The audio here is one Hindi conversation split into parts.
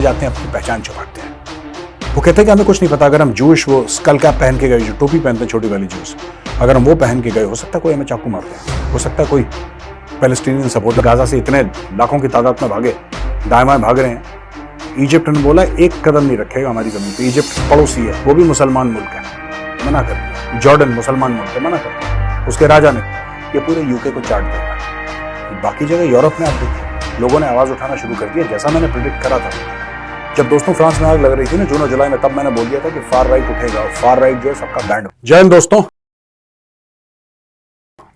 जाते हैं, अपनी पहचान छुपाते हैं। वो कहते हैं कि हमें कुछ नहीं पता, अगर हम जूश वो स्कल कैप पहन के गए, जो टोपी पहनते हैं छोटी वाली जूस, अगर हम वो पहन के गए, हो सकता है कोई हमें चाकू मार दे, हो सकता है कोई पैलेस्टीनियन सपोर्टर गाजा से इतने लाखों की तादाद में भागे, दाएं बाएं भाग रहे हैं। इजिप्ट ने बोला एक कदम नहीं रखेगा हमारी जमीन पे। इजिप्ट पड़ोसी है, वो भी मुसलमान मुल्क है, मना कर दिया। जॉर्डन मुसलमान मुल्क है, मना कर दिया। उसके राजा ने ये पूरे यूके को चाट देगा। बाकी जगह यूरोप में आप देखिए, लोगों ने आवाज उठाना शुरू कर दिया, जैसा मैंने प्रिडिक्ट करा था। जब दोस्तों फ्रांस में आग लग रही थी ना जून और जुलाई में, तब मैंने बोल दिया था कि फार राइट उठेगा, और फार राइट जो है सबका बैंड। जय हिंद दोस्तों,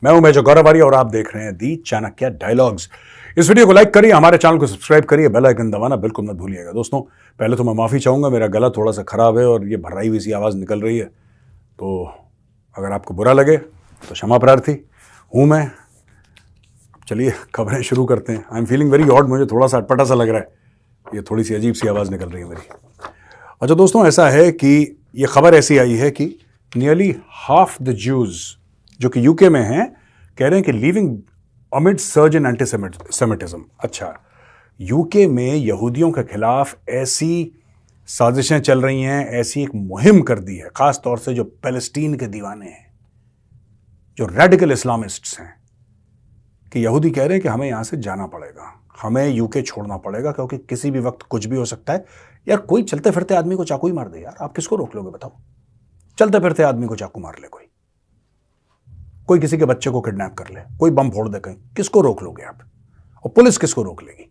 मैं हूं मेजर गौरव आर्य और आप देख रहे हैं दी चाणक्य डायलॉग्स। इस वीडियो को लाइक करिए, हमारे चैनल को सब्सक्राइब करिए, बेल आइकन दबाना बिल्कुल मत भूलिएगा। दोस्तों पहले तो मैं माफी चाहूंगा, मेरा गला थोड़ा सा खराब है और ये भर्राई हुई सी आवाज निकल रही है, तो अगर आपको बुरा लगे तो क्षमा प्रार्थी हूं मैं। चलिए खबरें शुरू करते हैं। I am feeling very odd, मुझे थोड़ा सा अटपटा सा लग रहा है, ये थोड़ी सी अजीब सी आवाज़ निकल रही है मेरी। अच्छा दोस्तों, ऐसा है कि ये खबर ऐसी आई है कि नियरली हाफ द ज्यूज जो कि यूके में हैं, कह रहे हैं कि लीविंग अमिड सर्ज इन एंटीसेमिटिज्म। अच्छा, यूके में यहूदियों के खिलाफ ऐसी साजिशें चल रही हैं, ऐसी एक मुहिम कर दी है, खास तौर से जो पैलेस्टीन के दीवाने हैं, जो रेडिकल इस्लामिस्ट्स हैं, कि यहूदी कह रहे हैं कि हमें यहां से जाना पड़ेगा, हमें यूके छोड़ना पड़ेगा, क्योंकि किसी भी वक्त कुछ भी हो सकता है। यार कोई चलते फिरते आदमी को चाकू ही मार दे, यार आप किसको रोक लोगे बताओ? चलते फिरते आदमी को चाकू मार ले कोई किसी के बच्चे को किडनैप कर ले, कोई बम फोड़ दे कहीं, किसको रोक लोगे आप? और पुलिस किसको रोक लेगी?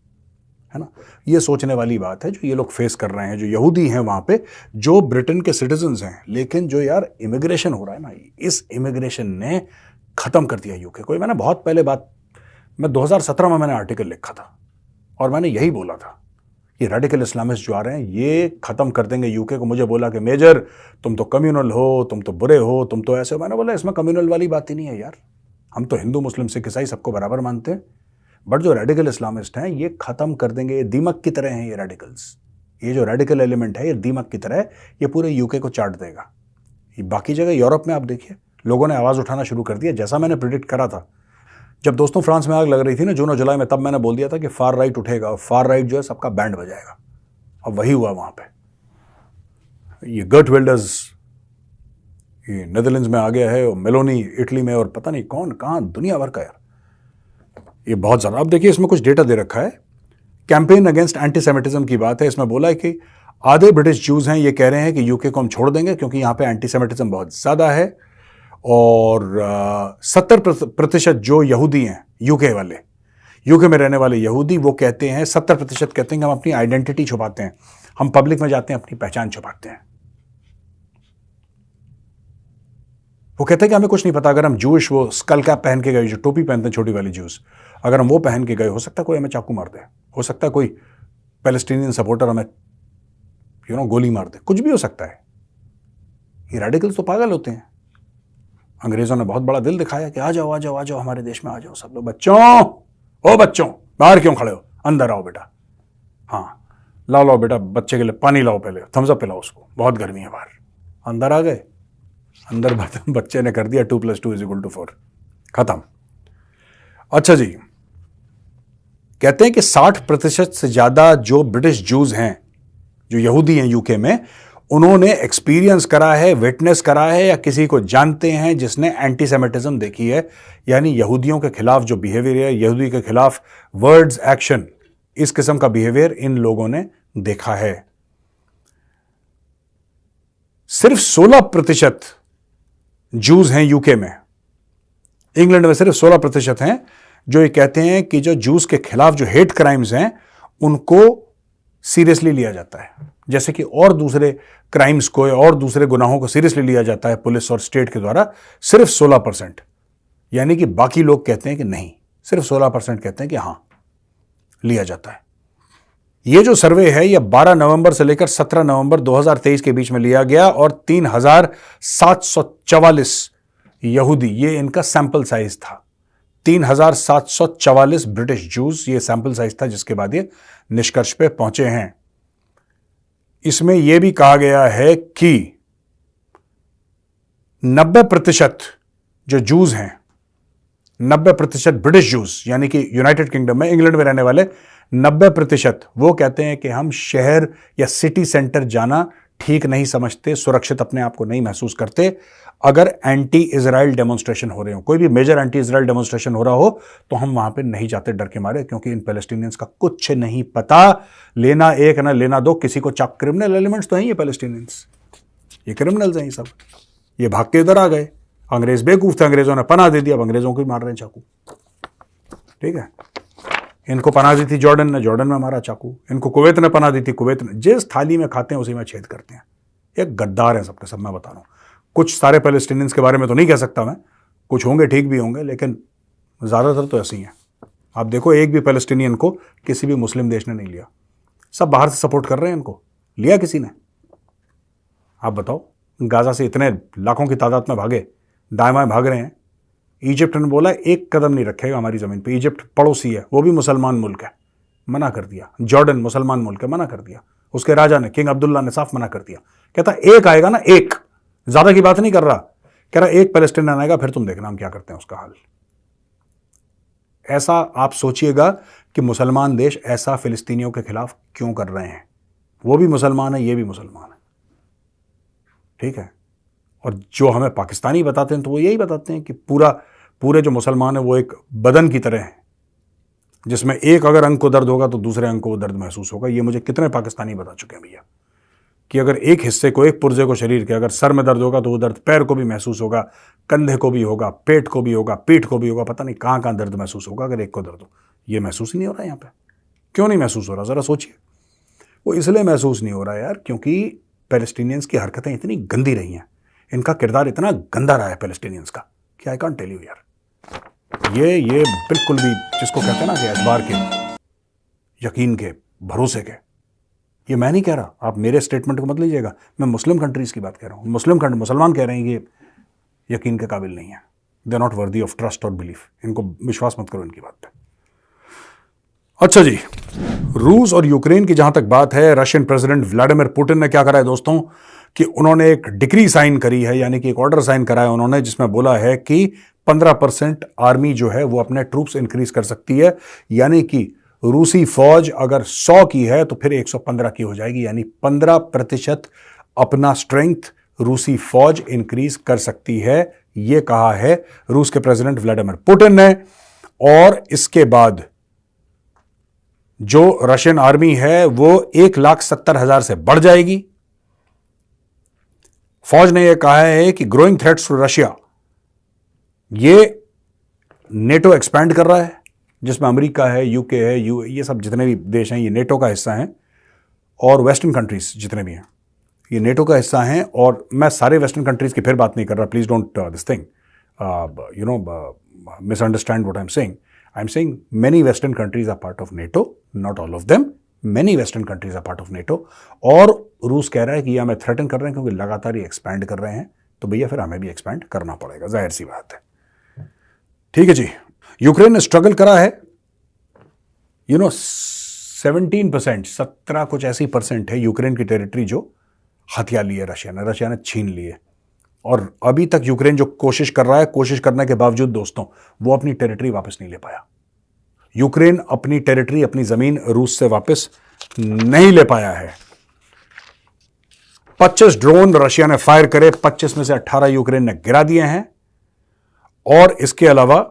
है ना, ये सोचने वाली बात है जो ये लोग फेस कर रहे हैं, जो यहूदी हैं वहां पे, जो ब्रिटेन के सिटीजन्स हैं, लेकिन जो यार इमिग्रेशन हो रहा है ना, इस इमिग्रेशन ने खत्म कर दिया यूके को। मैंने बहुत पहले बात, मैं 2017 में मैंने आर्टिकल लिखा था और मैंने यही बोला था, ये रेडिकल इस्लामिस्ट जो आ रहे हैं ये खत्म कर देंगे यूके को। मुझे बोला कि मेजर तुम तो कम्युनल हो, तुम तो बुरे हो, तुम तो ऐसे हो। मैंने बोला इसमें कम्युनल वाली बात ही नहीं है यार, हम तो हिंदू मुस्लिम सिख ईसाई सबको बराबर मानते हैं, बट जो रेडिकल इस्लामिस्ट हैं ये खत्म कर देंगे। ये दीमक की तरह हैं ये रेडिकल्स, ये जो रेडिकल एलिमेंट है ये दीमक की तरह है, ये पूरे यूके को चाट देगा। ये बाकी जगह यूरोप में आप देखिए, लोगों ने आवाज उठाना शुरू कर दिया, जैसा मैंने प्रिडिक्ट करा था। जब दोस्तों फ्रांस में आग लग रही थी ना जून और जुलाई में, तब मैंने बोल दिया था कि फार राइट उठेगा, और फार राइट जो है सबका बैंड बजाएगा, और वही हुआ वहां पे। ये गर्ट विल्डर्स ये नेदरलैंड्स में आ गया है, और मेलोनी इटली में, और पता नहीं कौन कहां दुनिया भर का। यार ये बहुत ज्यादा। आप देखिए इसमें कुछ डेटा दे रखा है, कैंपेन अगेंस्ट एंटीसेमिटिज्म की बात है। इसमें बोला है कि आधे ब्रिटिश ज्यूज हैं ये कह रहे हैं कि यूके को हम छोड़ देंगे क्योंकि यहां पे एंटीसेमिटिज्म बहुत ज्यादा है, और 70% जो यहूदी हैं यूके वाले, यूके में रहने वाले यहूदी, वो कहते हैं 70% कहते हैं कि हम अपनी आइडेंटिटी छुपाते हैं, हम पब्लिक में जाते हैं अपनी पहचान छुपाते हैं। वो कहते हैं कि हमें कुछ नहीं पता, अगर हम जूश वो स्कल कैप पहन के गए, जो टोपी पहनते हैं छोटी वाली जूस, अगर हम वो पहन के गए, हो सकता है कोई हमें चाकू मार दे, हो सकता है कोई पैलेस्टीनियन सपोर्टर हमें गोली मार दे, कुछ भी हो सकता है। ये रेडिकल्स तो पागल होते हैं। अंग्रेजों ने बहुत बड़ा दिल दिखाया कि आ जाओ आ जाओ आ जाओ हमारे देश में, आ जाओ सब लोग। बच्चों बाहर क्यों खड़े हो, अंदर आओ बेटा। हाँ लाओ बेटा, बच्चे के लिए पानी लाओ, पहले थम्स अप पिलाओ उसको, बहुत गर्मी है बाहर। अंदर आ गए, अंदर बच्चे ने कर दिया 2 + 2 = 4, खत्म। अच्छा जी, कहते हैं कि 60% से ज्यादा जो ब्रिटिश जूज हैं, जो यहूदी हैं यूके में, उन्होंने एक्सपीरियंस करा है, विटनेस करा है, या किसी को जानते हैं जिसने एंटीसेमिटिज्म देखी है, यानी यहूदियों के खिलाफ जो बिहेवियर है, यहूदी के खिलाफ वर्ड्स, एक्शन, इस किस्म का बिहेवियर इन लोगों ने देखा है। सिर्फ 16% जूज हैं यूके में, इंग्लैंड में सिर्फ 16% हैं जो ये कहते हैं कि जो जूस के खिलाफ जो हेट क्राइम्स हैं उनको सीरियसली लिया जाता है, जैसे कि और दूसरे क्राइम्स को और दूसरे गुनाहों को सीरियसली लिया जाता है पुलिस और स्टेट के द्वारा। सिर्फ 16%, यानी कि बाकी लोग कहते हैं कि नहीं, सिर्फ 16% कहते हैं कि हां लिया जाता है। ये जो सर्वे है ये 12 नवंबर से लेकर 17 नवंबर 2023 के बीच में लिया गया, और 3744 यहूदी, ये इनका सैंपल साइज था। 3744 ब्रिटिश जूस ये सैंपल साइज था, जिसके बाद ये निष्कर्ष पे पहुंचे हैं। इसमें यह भी कहा गया है कि 90% जो जूस हैं, 90% ब्रिटिश जूस, यानी कि यूनाइटेड किंगडम में, इंग्लैंड में रहने वाले 90% वो कहते हैं कि हम शहर या सिटी सेंटर जाना ठीक नहीं समझते, सुरक्षित अपने आप को नहीं महसूस करते। अगर एंटी इजराइल डेमोन्स्ट्रेशन हो रहे हो, कोई भी मेजर एंटी इजराइल डेमोन्स्ट्रेशन हो रहा हो, तो हम वहां पे नहीं जाते डर के मारे, क्योंकि इन पैलेस्टीनियंस का कुछ नहीं पता। लेना एक ना लेना दो, किसी को चाक, क्रिमिनल एलिमेंट्स तो हैं ये पैलेस्टीनियंस, ये क्रिमिनल्स हैं ये सब। ये भाग के इधर आ गए, अंग्रेज बेवकूफ थे, अंग्रेजों ने पनाह दे दिया, अब अंग्रेजों को ही मार रहे हैं चाकू। ठीक है, इनको पनाह दी थी जॉर्डन ने, जॉर्डन में मारा चाकू। इनको कुवैत ने पनाह दी थी, कुवैत ने। जिस थाली में खाते हैं उसी में छेद करते हैं। एक गद्दार है सबके सब, मैं बता रहा हूं। कुछ सारे पैलेस्टीनियंस के बारे में तो नहीं कह सकता मैं, कुछ होंगे ठीक भी होंगे, लेकिन ज्यादातर तो ऐसे ही हैं। आप देखो, एक भी पैलेस्टीनियन को किसी भी मुस्लिम देश ने नहीं लिया, सब बाहर से सपोर्ट कर रहे हैं इनको। लिया किसी ने? आप बताओ। गाजा से इतने लाखों की तादाद में भागे, दाएं बाएं भाग रहे हैं। इजिप्ट ने बोला एक कदम नहीं रखेगा हमारी जमीन पे। इजिप्ट पड़ोसी है, वो भी मुसलमान मुल्क है, मना कर दिया। जॉर्डन मुसलमान मुल्क है, मना कर दिया। उसके राजा ने, किंग अब्दुल्ला ने साफ मना कर दिया। कहता एक आएगा ना, एक, ज्यादा की बात नहीं कर रहा, कह रहा एक पैलेस्टीनियन आएगा, फिर तुम देखना हम क्या करते हैं उसका हाल। ऐसा आप सोचिएगा कि मुसलमान देश ऐसा फिलिस्तीनियों के खिलाफ क्यों कर रहे हैं। वो भी मुसलमान है, ये भी मुसलमान है। ठीक है, और जो हमें पाकिस्तानी बताते हैं तो वो यही बताते हैं कि पूरे जो मुसलमान है वो एक बदन की तरह है, जिसमें एक अगर अंग को दर्द होगा तो दूसरे अंग को वो दर्द महसूस होगा। ये मुझे कितने पाकिस्तानी बता चुके हैं भैया, कि अगर एक हिस्से को, एक पुर्जे को शरीर के अगर सर में दर्द होगा तो वो दर्द पैर को भी महसूस होगा, कंधे को भी होगा, पेट को भी होगा, पीठ को भी होगा, पता नहीं कहां कहां दर्द महसूस होगा अगर एक को दर्द हो। ये महसूस ही नहीं हो रहा यहाँ पे। क्यों नहीं महसूस हो रहा, जरा सोचिए। वो इसलिए महसूस नहीं हो रहा यार, क्योंकि पैलेस्टीनियंस की हरकतें इतनी गंदी रही हैं, इनका किरदार इतना गंदा रहा है पैलेस्टीनियंस का, कि आई कांट टेल यू यार। ये बिल्कुल भी, जिसको कहते हैं ना कि एतबार के, यकीन के, भरोसे के, ये मैं नहीं कह रहा, आप मेरे स्टेटमेंट को मत लीजिएगा, मैं मुस्लिम कंट्रीज की बात कह रहा हूं। मुसलमान कह रहे हैं कि यकीन के काबिल नहीं है, they are not worthy of trust और बिलीफ। इनको विश्वास मत करो इनकी बात पे। अच्छा जी, रूस और यूक्रेन की जहां तक बात है, रशियन प्रेसिडेंट व्लादिमीर पुतिन ने क्या करा है दोस्तों, कि उन्होंने एक डिक्री साइन करी है, यानी कि एक ऑर्डर साइन करा है उन्होंने, जिसमें बोला है कि 15% आर्मी जो है वो अपने ट्रूप्स इंक्रीज कर सकती है। यानी कि रूसी फौज अगर 100 की है तो फिर 115 की हो जाएगी, यानी 15% अपना स्ट्रेंथ रूसी फौज इंक्रीज कर सकती है। यह कहा है रूस के प्रेसिडेंट व्लादिमीर पुतिन ने। और इसके बाद जो रशियन आर्मी है वो 1,70,000 से बढ़ जाएगी। फौज ने यह कहा है कि ग्रोइंग थ्रेट्स टू रशिया, ये नेटो एक्सपैंड कर रहा है, जिसमें अमेरिका है, यूके है, ये सब जितने भी देश हैं ये नेटो का हिस्सा हैं, और वेस्टर्न कंट्रीज जितने भी हैं ये नेटो का हिस्सा हैं। और मैं सारे वेस्टर्न कंट्रीज की फिर बात नहीं कर रहा, please don't this thing misunderstand what I am saying many western countries are part of NATO, not all of them, many western countries are part of NATO। और रूस कह रहा है कि ये हमें थ्रेटन कर रहे हैं क्योंकि लगातार ये एक्सपैंड कर रहे हैं, तो भैया फिर हमें भी एक्सपैंड करना पड़ेगा, जाहिर सी बात है। ठीक है जी, यूक्रेन ने स्ट्रगल करा है, 17%, 17 कुछ ऐसी परसेंट है यूक्रेन की टेरिटरी जो हथिया ली है रशिया ने छीन ली है। और अभी तक यूक्रेन जो कोशिश कर रहा है, कोशिश करने के बावजूद दोस्तों वो अपनी टेरिटरी वापस नहीं ले पाया। यूक्रेन अपनी टेरिटरी, अपनी जमीन रूस से वापस नहीं ले पाया है। 25 ड्रोन रशिया ने फायर करे, 25 में से 18 यूक्रेन ने गिरा दिए हैं। और इसके अलावा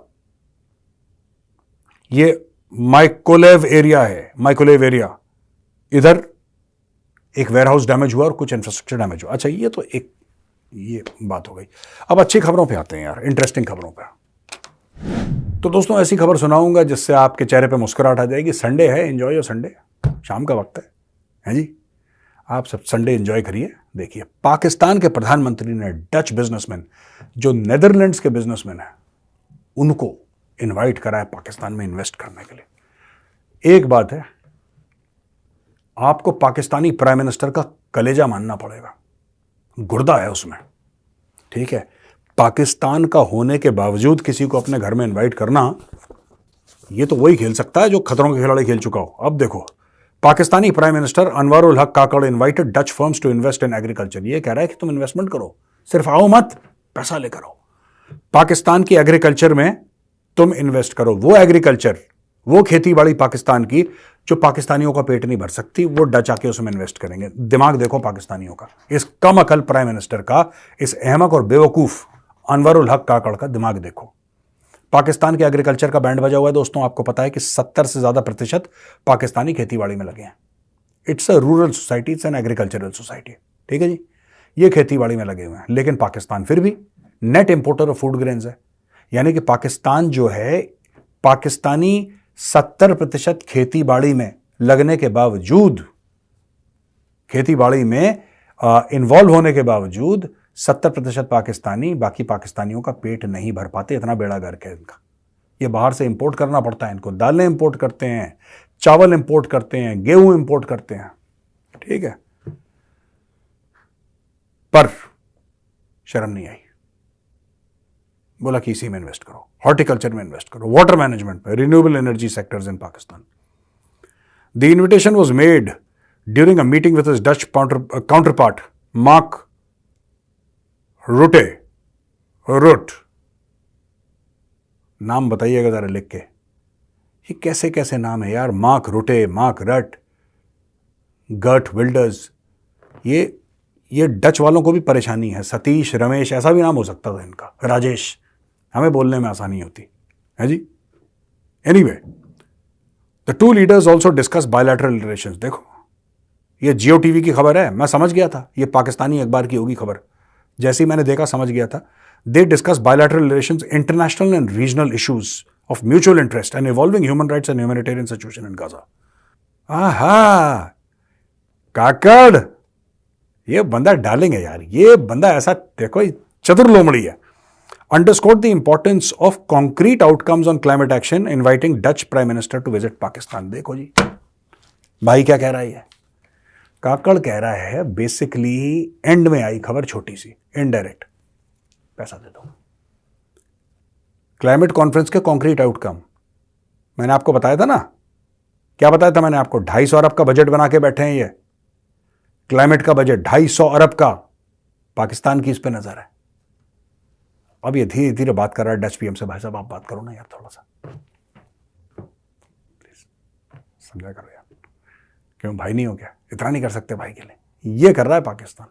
ये माइकोलेव एरिया, इधर एक वेयरहाउस डैमेज हुआ और कुछ इंफ्रास्ट्रक्चर डैमेज हुआ। अच्छा, ये बात हो गई। अब अच्छी खबरों पे आते हैं यार, इंटरेस्टिंग खबरों पे। तो दोस्तों ऐसी खबर सुनाऊंगा जिससे आपके चेहरे पे मुस्कुराहट आ जाएगी। संडे है, एंजॉय योर संडे, शाम का वक्त है जी, आप सब संडे एंजॉय करिए। देखिए, पाकिस्तान के प्रधानमंत्री ने डच बिजनेसमैन, जो नेदरलैंड्स के बिजनेसमैन है, उनको इनवाइट करा है पाकिस्तान में इन्वेस्ट करने के लिए। एक बात है, आपको पाकिस्तानी प्राइम मिनिस्टर का कलेजा मानना पड़ेगा, गुर्दा है उसमें। ठीक है, पाकिस्तान का होने के बावजूद किसी को अपने घर में इनवाइट करना, ये तो वही खेल सकता है जो खतरों के खिलाड़ी खेल चुका हो। अब देखो, Pakistani prime minister Anwarul Haq Kakar invited Dutch firms to invest in agriculture. ये कह रहा है कि तुम इन्वेस्टमेंट करो, सिर्फ आओ मत, पैसा लेकर आओ, पाकिस्तान की एग्रीकल्चर में तुम इन्वेस्ट करो। वो एग्रीकल्चर, वो खेती बाड़ी पाकिस्तान की जो पाकिस्तानियों का पेट नहीं भर सकती, वो डच आके उसमें इन्वेस्ट करेंगे। दिमाग देखो पाकिस्तानियों का, इस कम अकल प्राइम मिनिस्टर का, इस अहमक और बेवकूफ अनवरुल हक काकड़ का दिमाग देखो। पाकिस्तान के एग्रीकल्चर का बैंड बजा हुआ है दोस्तों। आपको पता है कि 70 से ज्यादा प्रतिशत पाकिस्तानी खेतीबाड़ी में लगे हैं। It's a rural society, it's an agricultural society, ठीक है जी। ये खेतीबाड़ी में लगे हुए हैं, लेकिन पाकिस्तान फिर भी net importer of food grains है। यानी कि पाकिस्तान जो है, पाकिस्तानी 70% खेतीबाड़ी में लगने के बावजूद, खेतीबाड़ी में इन्वॉल्व होने के बावजूद 70% पाकिस्तानी बाकी पाकिस्तानियों का पेट नहीं भर पाते। इतना बेड़ा गर्क है इनका। ये बाहर से इंपोर्ट करना पड़ता है इनको। दालें इंपोर्ट करते हैं, चावल इंपोर्ट करते हैं, गेहूं इंपोर्ट करते हैं, ठीक है। पर शर्म नहीं आई, बोला कि इसी में इन्वेस्ट करो, हॉर्टिकल्चर में इन्वेस्ट करो, वाटर मैनेजमेंट पे, renewable energy sectors in Pakistan. The invitation was made during a meeting with his Dutch counterpart Mark Rutte. नाम बताइएगा जरा लिख के, ये कैसे कैसे नाम है यार। मार्क रुटे, मार्क रट, गर्ट विल्डर्स, ये डच वालों को भी परेशानी है। सतीश, रमेश, ऐसा भी नाम हो सकता था इनका, राजेश। हमें बोलने में आसानी होती है जी। Anyway, the two leaders also discuss bilateral relations. देखो, ये जियो टीवी की खबर है, मैं समझ गया था ये पाकिस्तानी अखबार की होगी खबर। जैसे ही मैंने देखा समझ गया था। They discuss bilateral relations, international and regional issues of mutual interest and evolving human rights and humanitarian situation in Gaza. आहा, काकड़, ये बंदा डार्लिंग है यार। ये बंदा ऐसा देखो, चतुर लोमड़ी है। Underscored the importance of concrete outcomes on climate action, inviting Dutch Prime Minister to visit Pakistan। देखो जी, भाई क्या कह रहा है? काकड़ कह रहा है बेसिकली, एंड में आई खबर छोटी सी, इनडायरेक्ट, पैसा दे दो। क्लाइमेट कॉन्फ्रेंस के कॉन्क्रीट आउटकम मैंने आपको बताया था ना। क्या बताया था मैंने आपको? 250 अरब का बजट बना के बैठे हैं ये, क्लाइमेट का बजट 250 अरब का। पाकिस्तान की इस पे नजर है। अब ये धीरे धीरे बात कर रहा है डच पीएम से। भाई साहब आप बात करो ना यार, थोड़ा सा प्लीज समझा करो यार। क्यों भाई नहीं हो क्या? इतना नहीं कर सकते भाई के लिए? ये कर रहा है पाकिस्तान,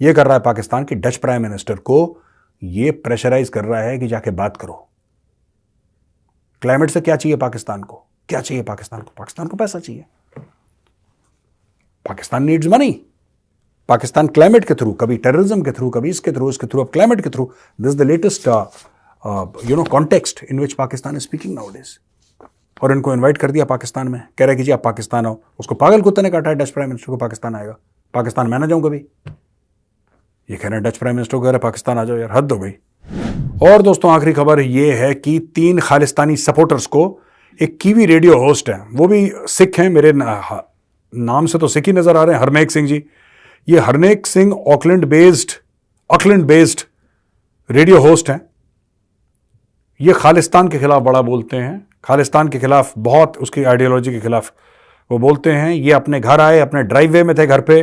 ये कर रहा है पाकिस्तान की डच प्राइम मिनिस्टर को ये प्रेशराइज कर रहा है कि जाके बात करो। क्लाइमेट से क्या चाहिए पाकिस्तान को? क्या चाहिए पाकिस्तान को? पाकिस्तान को पैसा चाहिए। Pakistan needs money. Pakistan climate के थ्रू, कभी टेररिज्म के थ्रू, कभी इसके थ्रू, अब क्लाइमेट के through. This is the latest context in which Pakistan is speaking nowadays. और इनको इनवाइट कर दिया पाकिस्तान में, कह रहे कि जी आप पाकिस्तान आओ। उसको पागल कुत्ते ने काटा है डच प्राइम मिनिस्टर को पाकिस्तान आएगा। पाकिस्तान मैं ना जाऊं कभी? ये कह रहे हैं डच प्राइम मिनिस्टर को, कह रहे पाकिस्तान आ जाओ यार, हद हो गई। और दोस्तों आखिरी खबर ये है कि 3 खालिस्तानी सपोर्टर्स को, एक कीवी रेडियो होस्ट है, वो भी सिख हैं, मेरे नाम से तो सिख ही नजर आ रहे हैं, हरनेक सिंह जी। ये Harnek Singh Auckland based radio host हैं। ये खालिस्तान के खिलाफ बड़ा बोलते हैं, खालिस्तान के खिलाफ बहुत, उसकी आइडियोलॉजी के खिलाफ वो बोलते हैं। ये अपने घर आए, अपने ड्राइववे में थे घर पे,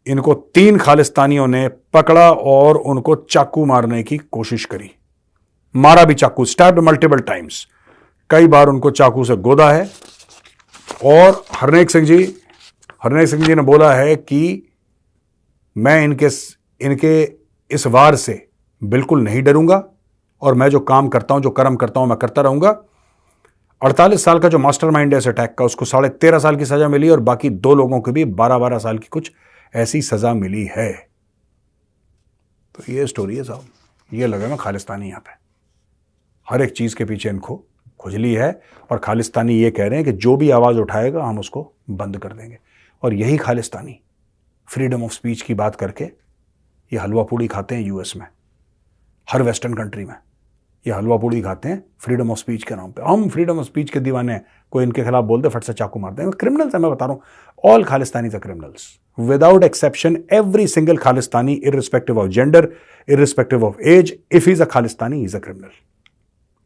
इनको 3 खालिस्तानियों ने पकड़ा और उनको चाकू मारने की कोशिश करी। मारा भी चाकू, स्टैब्ड मल्टीपल टाइम्स, कई बार उनको चाकू से गोदा है। और हरनेक सिंह जी ने बोला है कि मैं इनके इस वार से बिल्कुल नहीं डरूंगा और मैं जो काम करता हूं, जो कर्म करता हूं, मैं करता रहूंगा। 48 साल का जो मास्टरमाइंड है इस अटैक का, उसको 13.5 साल की सजा मिली और बाकी 2 लोगों को भी 12-12 साल की कुछ ऐसी सजा मिली है। तो ये स्टोरी है साहब। ये लगा ना खालिस्तानी यहां पे, हर एक चीज के पीछे इनको खुजली है। और खालिस्तानी ये कह रहे हैं कि जो भी आवाज उठाएगा हम उसको बंद कर देंगे। और यही खालिस्तानी फ्रीडम ऑफ स्पीच की बात करके ये हलवा पूड़ी खाते हैं यूएस में, हर वेस्टर्न कंट्री में ये हलवा पूड़ी खाते हैं फ्रीडम ऑफ स्पीच के नाम पे। हम फ्रीडम ऑफ स्पीच के दीवाने हैं, कोई इनके खिलाफ बोलते फट से चाकू मारते हैं। क्रिमिनल्स है, मैं बता रहा हूं, all Khalistanis are criminals without exception. Every single Khalistani, irrespective of gender, irrespective of age, if he is a Khalistani he is a criminal.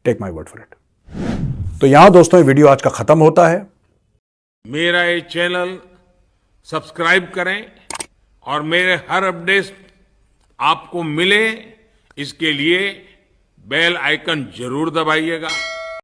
Take my word for it. तो यहां दोस्तों ये वीडियो आज का खत्म होता है। मेरा ये चैनल सब्सक्राइब करें और मेरे हर अपडेट आपको मिले, इसके लिए बेल आइकन जरूर दबाइएगा।